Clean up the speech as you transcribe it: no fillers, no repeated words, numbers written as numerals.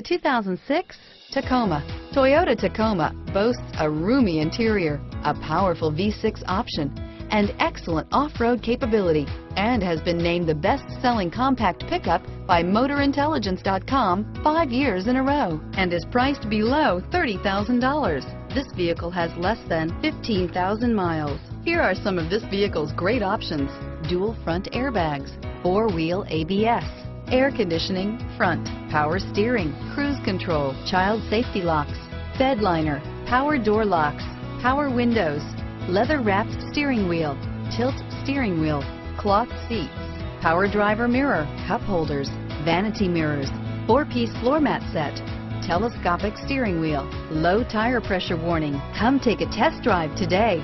2006 Tacoma. Toyota Tacoma boasts a roomy interior, a powerful V6 option, and excellent off-road capability, and has been named the best-selling compact pickup by MotorIntelligence.com 5 years in a row, and is priced below $30,000. This vehicle has less than 15,000 miles. Here are some of this vehicle's great options: dual front airbags, four-wheel ABS, air conditioning, front, power steering, cruise control, child safety locks, bed liner, power door locks, power windows, leather-wrapped steering wheel, tilt steering wheel, cloth seats, power driver mirror, cup holders, vanity mirrors, 4-piece floor mat set, telescopic steering wheel, low tire pressure warning. Come take a test drive today.